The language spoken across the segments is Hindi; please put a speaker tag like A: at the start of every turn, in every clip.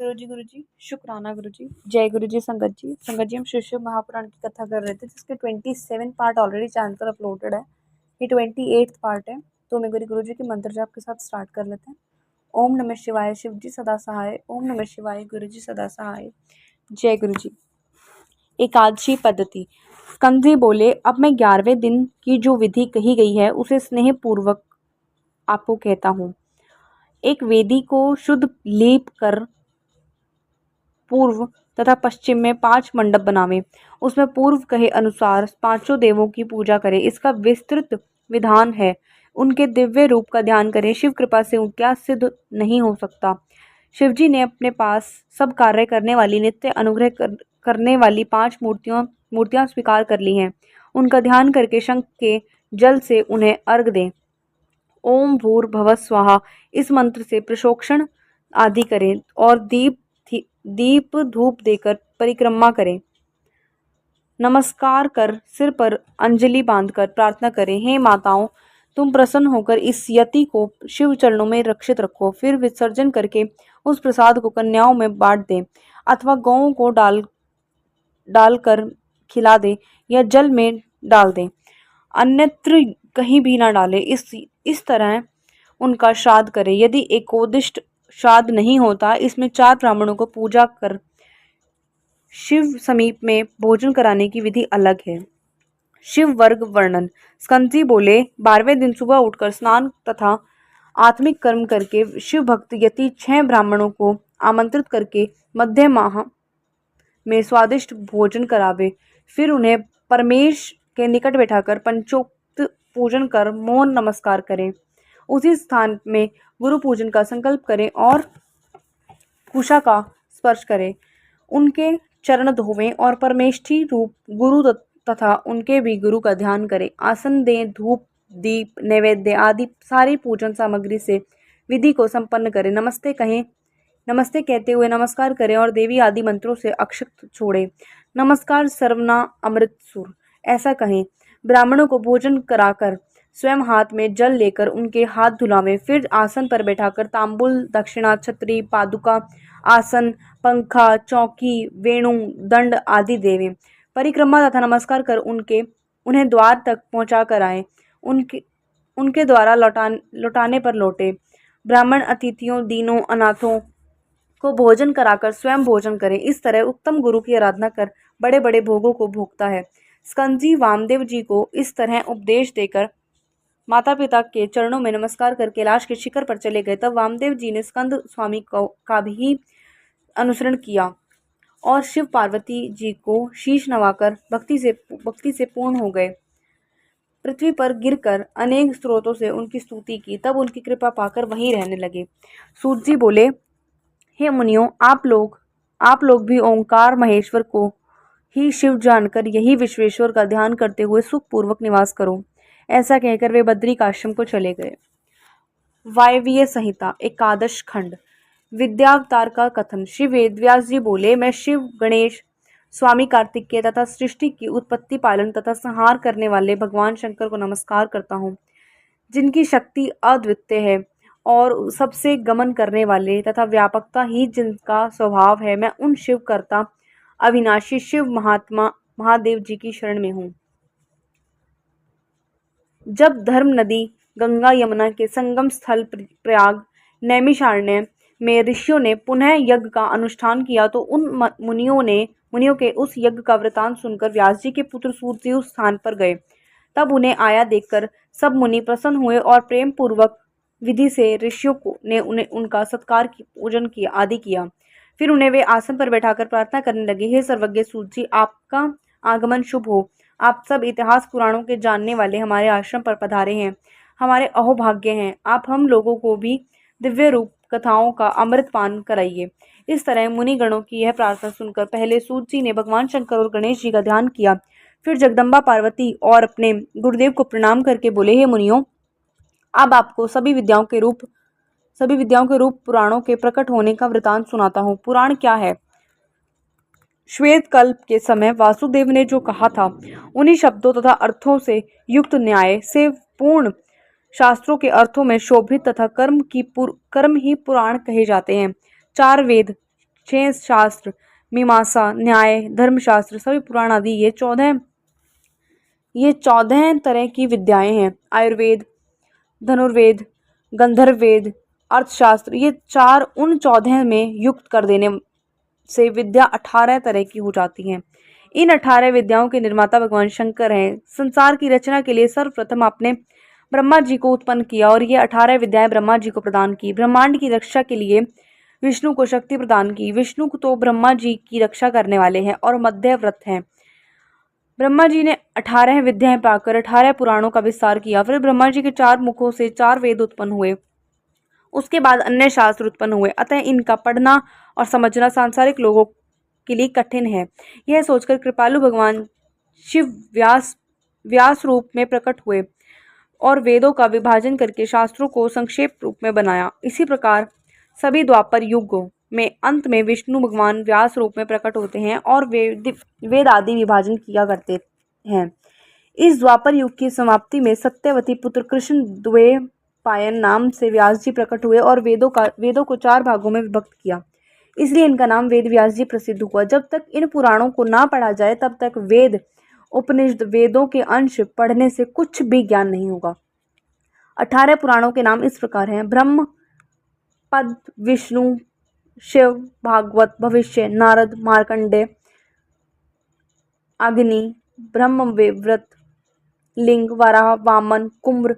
A: गुरु जी, शुक्राना गुरु जी, जय गुरु जी। संगत जी, हम शिव शिव महापुराण की कथा कर रहे थे जिसके 27 पार्ट ऑलरेडी चैनल पर अपलोडेड है। ये 28th पार्ट है। तो मैं गुरु जी के मंत्र जाप के साथ स्टार्ट कर लेते हैं। ओम नमः शिवाय, शिव जी सदा सहाय। ओम नमः शिवाय, गुरु जी सदा सहाय। जय गुरु जी। एकादशी पद्धति। स्कंद जी बोले, अब मैं 11वें दिन की जो विधि कही गई है उसे स्नेह पूर्वक आपको कहता हूँ। एक वेदी को शुद्ध लेप कर पूर्व तथा पश्चिम में 5 मंडप बनावे। उसमें पूर्व कहे अनुसार 5 देवों की पूजा करें। इसका विस्तृत विधान है। उनके दिव्य रूप का ध्यान करें। शिव कृपा से उनका सिद्ध नहीं हो सकता। शिवजी ने अपने पास सब कार्य करने वाली, नित्य अनुग्रह करने वाली 5 मूर्तियां स्वीकार कर ली हैं। उनका ध्यान करके शंख के जल से उन्हें अर्घ दें। ओम भूर्भुवः स्वाहा इस मंत्र से प्रशोक्षण आदि करें और दीप धूप देकर परिक्रमा करें। नमस्कार कर सिर पर अंजलि बांधकर प्रार्थना करें, हे माताओं, तुम प्रसन्न होकर इस यति को शिव चरणों में रक्षित रखो। फिर विसर्जन करके उस प्रसाद को कन्याओं में बांट दें अथवा गौओं को डालकर खिला दें या जल में डाल दें, अन्यत्र कहीं भी ना डालें। इस तरह उनका श्राद्ध करें। यदि एकोदिष्ट श्राद्ध नहीं होता, इसमें 4 ब्राह्मणों को पूजा कर शिव समीप में भोजन कराने की विधि अलग है। शिव वर्ग वर्णन। स्कंद जी बोले, 12वें दिन सुबह उठकर स्नान तथा आत्मिक कर्म करके शिव भक्त यति 6 ब्राह्मणों को आमंत्रित करके मध्य माह में स्वादिष्ट भोजन करावे। फिर उन्हें परमेश के निकट बैठाकर पंचोक्त पूजन कर मौन नमस्कार करें। उसी स्थान में गुरु पूजन का संकल्प करें और कुशा का स्पर्श करें। उनके चरण धोवें और परमेष्ठी रूप गुरु तथा उनके भी गुरु का ध्यान करें। आसन दें, धूप दीप नैवेद्य आदि सारी पूजन सामग्री से विधि को संपन्न करें। नमस्ते कहते हुए नमस्कार करें और देवी आदि मंत्रों से अक्षत छोड़ें। नमस्कार सर्वना अमृतसुर ऐसा कहें। ब्राह्मणों को भोजन कराकर स्वयं हाथ में जल लेकर उनके हाथ धुलावें। फिर आसन पर बैठाकर तांबुल, दक्षिणा, छतरी, पादुका, आसन, पंखा, चौकी, वेणु, दंड आदि देवें। परिक्रमा तथा नमस्कार कर उन्हें द्वार तक पहुंचा कर आए। उनके द्वारा लौटाने पर लौटे। ब्राह्मण अतिथियों, दीनों, अनाथों को भोजन कराकर स्वयं भोजन करें। इस तरह उत्तम गुरु की आराधना कर बड़े बड़े भोगों को भोगता है। स्कंद जी वामदेव जी को इस तरह उपदेश देकर माता पिता के चरणों में नमस्कार कर कैलाश के शिखर पर चले गए। तब वामदेव जी ने स्कंद स्वामी का भी अनुसरण किया और शिव पार्वती जी को शीश नवाकर भक्ति से पूर्ण हो गए। पृथ्वी पर गिरकर अनेक स्रोतों से उनकी स्तुति की, तब उनकी कृपा पाकर वहीं रहने लगे। सूत जी बोले, हे मुनियों, आप लोग भी ओंकार महेश्वर को ही शिव जानकर यही विश्वेश्वर का ध्यान करते हुए सुखपूर्वक निवास करो। ऐसा कहकर वे बद्रिक आश्रम को चले गए। वायवीय संहिता एकादश खंड। विद्यावतार का कथन। श्री वेदव्यास जी बोले, मैं शिव, गणेश, स्वामी कार्तिकेय तथा सृष्टि की उत्पत्ति, पालन तथा संहार करने वाले भगवान शंकर को नमस्कार करता हूँ, जिनकी शक्ति अद्वितीय है और सबसे गमन करने वाले तथा व्यापकता ही जिनका स्वभाव है। मैं उन शिव कर्ता अविनाशी शिव महात्मा महादेव जी की शरण में हूँ। जब धर्म नदी गंगा यमुना के संगम स्थल प्रयाग नैमिषारण्य में ऋषियों ने पुनः यज्ञ का अनुष्ठान किया तो उन मुनियों के उस यज्ञ का वृतांत सुनकर व्यास जी के पुत्र सूत जी उस स्थान पर गए। तब उन्हें आया देखकर सब मुनि प्रसन्न हुए और प्रेम पूर्वक विधि से ऋषियों ने उनका सत्कार पूजन किया आदि किया। फिर उन्हें वे आसन पर बैठाकर प्रार्थना करने लगे, हे सर्वज्ञ सूत जी, आपका आगमन शुभ हो। आप सब इतिहास पुराणों के जानने वाले हमारे आश्रम पर पधारे हैं, हमारे अहोभाग्य हैं। आप हम लोगों को भी दिव्य रूप कथाओं का अमृत पान कराइए। इस तरह मुनिगणों की यह प्रार्थना सुनकर पहले सूत जी ने भगवान शंकर और गणेश जी का ध्यान किया। फिर जगदम्बा पार्वती और अपने गुरुदेव को प्रणाम करके बोले, हे मुनियों, अब आपको सभी विद्याओं के रूप पुराणों के प्रकट होने का वृतांत सुनाता हूँ। पुराण क्या है? श्वेत कल्प के समय वासुदेव ने जो कहा था, उन्हीं शब्दों तथा अर्थों से युक्त न्याय से पूर्ण शास्त्रों के अर्थों में शोभित तथा कर्म ही पुराण कहे जाते हैं। 4 वेद 6 शास्त्र, मीमांसा, न्याय, धर्मशास्त्र, सभी पुराण आदि ये 14 तरह की विद्याएं हैं। आयुर्वेद, धनुर्वेद, गंधर्व वेद, अर्थशास्त्र, ये चार उन 14 में युक्त कर देने से विद्या 18 तरह की हो जाती हैं। इन 18 विद्याओं के निर्माता भगवान शंकर हैं। संसार की रचना के लिए सर्वप्रथम आपने ब्रह्मा जी को उत्पन्न किया और ये 18 विद्याएं ब्रह्मा जी को प्रदान की। ब्रह्मांड की रक्षा के लिए विष्णु को शक्ति प्रदान की। विष्णु तो ब्रह्मा जी की रक्षा करने वाले हैं और मध्यव्रत हैं। ब्रह्मा जी ने 18 विद्याएं पाकर 18 पुराणों का विस्तार किया। फिर ब्रह्मा जी के 4 मुखों से 4 वेद उत्पन्न हुए। उसके बाद अन्य शास्त्र उत्पन्न हुए। अतः इनका पढ़ना और समझना सांसारिक लोगों के लिए कठिन है। यह सोचकर कृपालु भगवान शिव व्यास रूप में प्रकट हुए और वेदों का विभाजन करके शास्त्रों को संक्षेप रूप में बनाया। इसी प्रकार सभी द्वापर युगों में अंत में विष्णु भगवान व्यास रूप में प्रकट होते हैं और वेद आदि विभाजन किया करते हैं। इस द्वापर युग की समाप्ति में सत्यवती पुत्र कृष्ण द्वैपायन नाम से व्यास जी प्रकट हुए और वेदों को 4 भागों में विभक्त किया। इसलिए इनका नाम वेद व्यास जी प्रसिद्ध हुआ। जब तक इन पुराणों को ना पढ़ा जाए तब तक वेद, उपनिषद, वेदों के अंश पढ़ने से कुछ भी ज्ञान नहीं होगा। 18 पुराणों के नाम इस प्रकार हैं: ब्रह्म, पद, विष्णु, शिव, भागवत, भविष्य, नारद, मार्कंडेय, अग्नि, ब्रह्मव्रत, लिंग, वराह, वामन, कुम्र,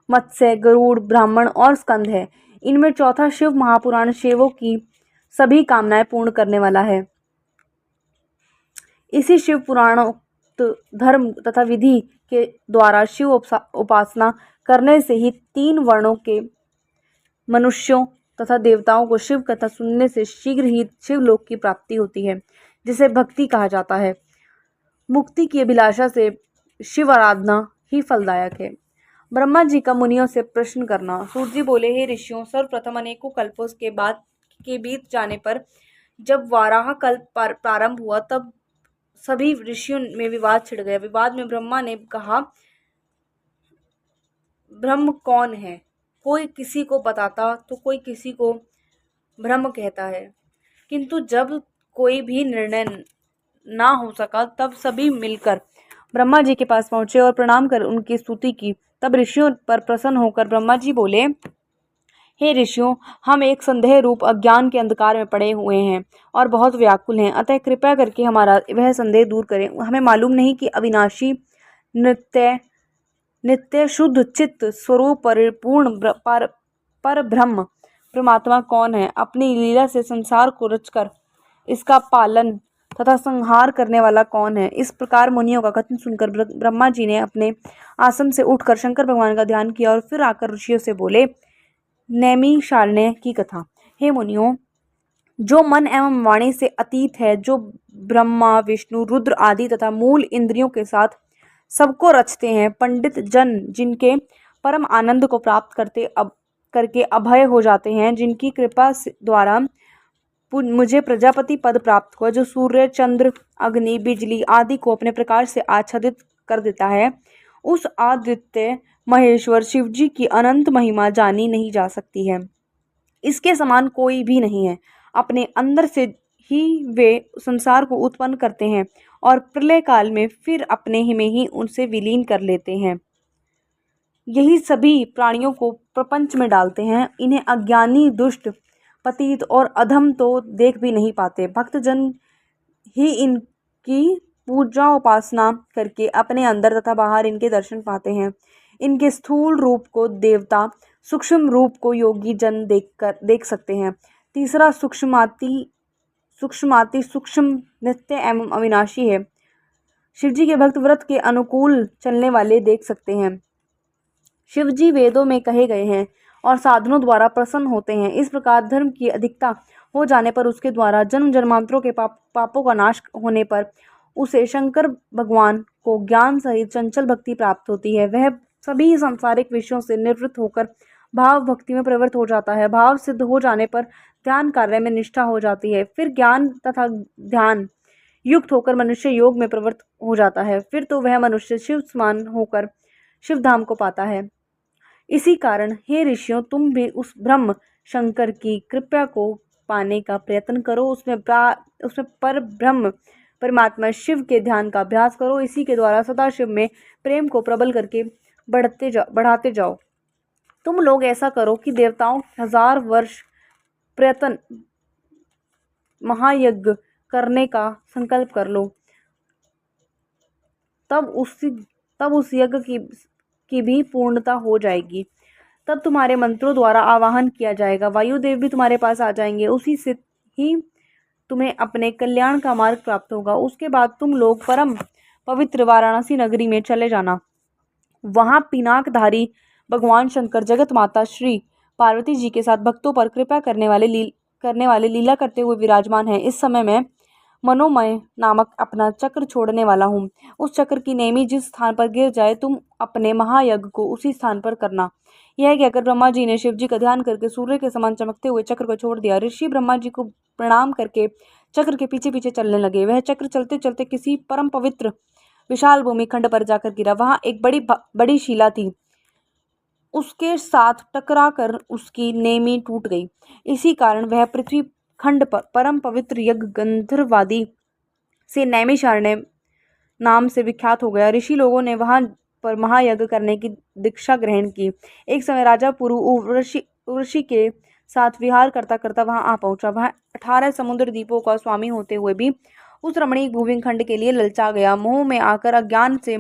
A: मत्स्य, गरुड़, ब्राह्मण और स्कंद है। इनमें चौथा शिव महापुराण शिवों की सभी कामनाएं पूर्ण करने वाला है। इसी शिव पुराणोक्त धर्म तथा विधि के द्वारा शिव उपासना करने से ही 3 वर्णों के मनुष्यों तथा देवताओं को शिव कथा सुनने से शीघ्र ही शिवलोक की प्राप्ति होती है, जिसे भक्ति कहा जाता है। मुक्ति की अभिलाषा से शिव आराधना ही फलदायक है। ब्रह्मा जी का मुनियों से प्रश्न करना। सूत जी बोले, हे ऋषियों, सर्वप्रथम अनेकों कल्पों के बीत जाने पर जब वाराह कल्प प्रारंभ हुआ तब सभी ऋषियों में विवाद छिड़ गया। विवाद में ब्रह्मा ने कहा, ब्रह्म कौन है? कोई किसी को बताता तो कोई किसी को ब्रह्म कहता है। किंतु जब कोई भी निर्णय ना हो सका तब सभी मिलकर ब्रह्मा जी के पास पहुंचे और प्रणाम कर उनकी स्तुति की। तब ऋषियों पर प्रसन्न होकर ब्रह्मा जी बोले, हे ऋषियों, हम एक संदेह रूप अज्ञान के अंधकार में पड़े हुए हैं और बहुत व्याकुल हैं। अतः कृपया करके हमारा वह संदेह दूर करें। हमें मालूम नहीं कि अविनाशी, नित्य शुद्ध चित्त स्वरूप परिपूर्ण पर ब्रह्म परमात्मा कौन है? अपनी लीला से संसार को रचकर इसका पालन तथा संहार करने वाला कौन है? इस प्रकार मुनियों का कथन सुनकर ब्रह्मा जी ने अपने आसन से उठकर शंकर भगवान का ध्यान किया और फिर आकर ऋषियों से बोले, नैमिषारण्य की कथा। हे मुनियों, जो मन एवं वाणी से अतीत है, जो ब्रह्मा, विष्णु, रुद्र आदि तथा मूल इंद्रियों के साथ सबको रचते हैं, पंडित जन जिनके परम आनंद को प्राप्त करके अभय हो जाते हैं, जिनकी कृपा द्वारा मुझे प्रजापति पद प्राप्त हुआ, जो सूर्य, चंद्र, अग्नि, बिजली आदि को अपने प्रकाश से आच्छादित कर देता है, उस आदित्य महेश्वर शिव जी की अनंत महिमा जानी नहीं जा सकती है। इसके समान कोई भी नहीं है। अपने अंदर से ही वे संसार को उत्पन्न करते हैं और प्रलय काल में फिर अपने ही में ही उनसे विलीन कर लेते हैं। यही सभी प्राणियों को प्रपंच में डालते हैं। इन्हें अज्ञानी, दुष्ट, पतित और अधम तो देख भी नहीं पाते। भक्तजन ही इनकी पूजा उपासना करके अपने अंदर तथा बाहर इनके दर्शन पाते हैं। इनके स्थूल रूप को देवता, सूक्ष्म रूप को योगी जन देख सकते हैं। तीसरा सूक्ष्माति सूक्ष्म, नित्य एवं अविनाशी है। शिवजी के भक्त व्रत के अनुकूल चलने वाले देख सकते हैं। शिवजी वेदों में कहे गए हैं और साधनों द्वारा प्रसन्न होते हैं। इस प्रकार धर्म की अधिकता हो जाने पर उसके द्वारा जन्म जन्मांतरों के पापों का नाश होने पर उसे शंकर भगवान को ज्ञान सहित चंचल भक्ति प्राप्त होती है। वह सभी सांसारिक विषयों से निवृत्त होकर भाव भक्ति में प्रवृत्त हो जाता है। भाव सिद्ध हो जाने पर ध्यान कार्य में निष्ठा हो जाती है। फिर ज्ञान तथा ध्यान युक्त होकर मनुष्य योग में प्रवृत्त हो जाता है। फिर तो वह मनुष्य शिव समान होकर शिवधाम को पाता है। इसी कारण हे ऋषियों, तुम भी उस ब्रह्म शंकर की कृपा को पाने का प्रयत्न करो, उसमें पर ब्रह्म परमात्मा शिव के ध्यान का अभ्यास करो। इसी के द्वारा सदाशिव में प्रेम को प्रबल करके बढ़ाते जाओ। तुम लोग ऐसा करो कि देवताओं 1000 वर्ष प्रयत्न महायज्ञ करने का संकल्प कर लो, तब उस यज्ञ की भी पूर्णता हो जाएगी। तब तुम्हारे मंत्रों द्वारा आवाहन किया जाएगा, वायुदेव भी तुम्हारे पास आ जाएंगे, उसी से ही तुम्हें अपने कल्याण का मार्ग प्राप्त होगा। उसके बाद तुम लोग परम पवित्र वाराणसी नगरी में चले जाना। वहां पिनाकधारी भगवान शंकर जगत माता श्री पार्वती जी के साथ भक्तों पर कृपा करने वाले लीला करते हुए विराजमान हैं। इस समय मैं मनोमय नामक अपना चक्र छोड़ने वाला हूँ। उस चक्र की नेमी जिस स्थान पर गिर जाए तुम अपने महायज्ञ को उसी स्थान पर करना। यह कहकर ब्रह्मा जी ने शिव जी का ध्यान करके सूर्य के समान चमकते हुए चक्र को छोड़ दिया। ऋषि ब्रह्मा जी को प्रणाम करके चक्र के पीछे पीछे चलने लगे। वह चक्र चलते चलते किसी परम पवित्र विशाल भूमि खंड पर जाकर गिरा। वहां एक बड़ी शिला थी, उसके साथ टकरा कर उसकी नेमी टूट गई। इसी कारण वह पृथ्वी खंड पर परम पवित्र यज्ञ गंधर्वादी से नैमिषारण्य नाम से विख्यात हो गया। ऋषि लोगों ने वहां पर महायज्ञ करने की दीक्षा ग्रहण की। एक समय राजा पुरु उर्वशी के साथ विहार करता करता वहां आ पहुंचा। वह 18 समुद्र द्वीपों का स्वामी होते हुए भी उस रमणीक भूविखंड के लिए ललचा गया। मोह में आकर अज्ञान से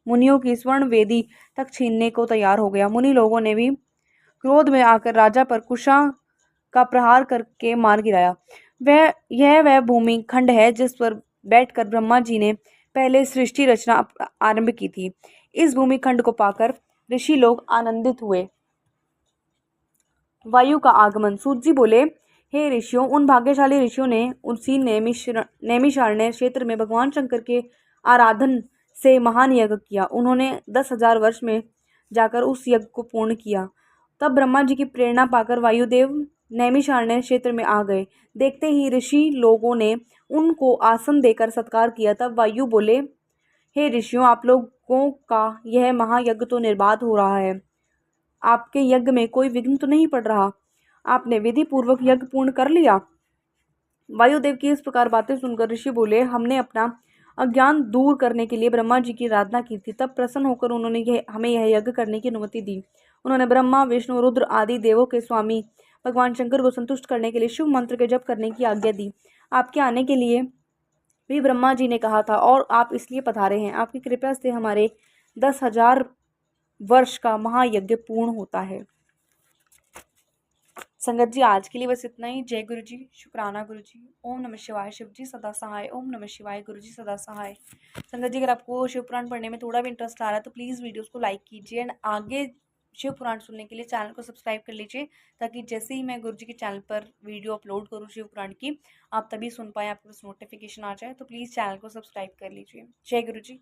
A: मुनियों की स्वर्ण वेदी तक छीनने को तैयार हो गया। मुनि लोगों ने भी क्रोध में आकर राजा पर कुशा का प्रहार करके मार गिराया। वह भूमि खंड है जिस पर बैठकर ब्रह्मा जी ने पहले सृष्टि रचना आरंभ की थी। इस भूमि खंड को पाकर ऋषि लोग आनंदित हुए। वायु का आगमन। सूत जी बोले, हे ऋषियों, उन भाग्यशाली ऋषियों ने उसी नैमिषारण्य क्षेत्र में भगवान शंकर के आराधन से महान यज्ञ किया। उन्होंने 10,000 वर्ष में जाकर उस यज्ञ को पूर्ण किया। तब ब्रह्मा जी की प्रेरणा पाकर वायुदेव नैमिषारण्य क्षेत्र में आ गए। देखते ही ऋषि लोगों ने उनको आसन देकर सत्कार किया। तब वायु बोले, हे ऋषियों, आप लोगों का यह महायज्ञ तो निर्बाध हो रहा है। आपके यज्ञ में कोई विघ्न तो नहीं पड़ रहा? आपने विधि पूर्वक यज्ञ पूर्ण कर लिया? वायुदेव की इस प्रकार बातें सुनकर ऋषि बोले, हमने अपना अज्ञान दूर करने के लिए ब्रह्मा जी की आराधना की थी। तब प्रसन्न होकर उन्होंने हमें यह यज्ञ करने की अनुमति दी। उन्होंने ब्रह्मा, विष्णु, रुद्र आदि देवों के स्वामी भगवान शंकर को संतुष्ट करने के लिए शिव मंत्र के जप करने की आज्ञा दी। आपके आने के लिए भी ब्रह्मा जी ने कहा था और आप इसलिए पधारे हैं। आपकी कृपा से हमारे 10,000 वर्ष का महायज्ञ पूर्ण होता है। संगत जी, आज के लिए बस इतना ही। जय गुरु जी, शुक्राना गुरु जी। ओम नमः शिवाय। शिव जी सदा सहाय। ओम नमः शिवाय। गुरु जी सदा सहाय। संगत जी, अगर आपको शिव पुराण पढ़ने में थोड़ा भी इंटरेस्ट आ रहा है तो प्लीज़ वीडियोस को लाइक कीजिए एंड आगे शिव पुराण सुनने के लिए चैनल को सब्सक्राइब कर लीजिए, ताकि जैसे ही मैं गुरु जी के चैनल पर वीडियो अपलोड करूँ शिव पुराण की, आप तभी सुन पाएँ, आपके पास नोटिफिकेशन आ जाए। तो प्लीज़ चैनल को सब्सक्राइब कर लीजिए। जय गुरु जी।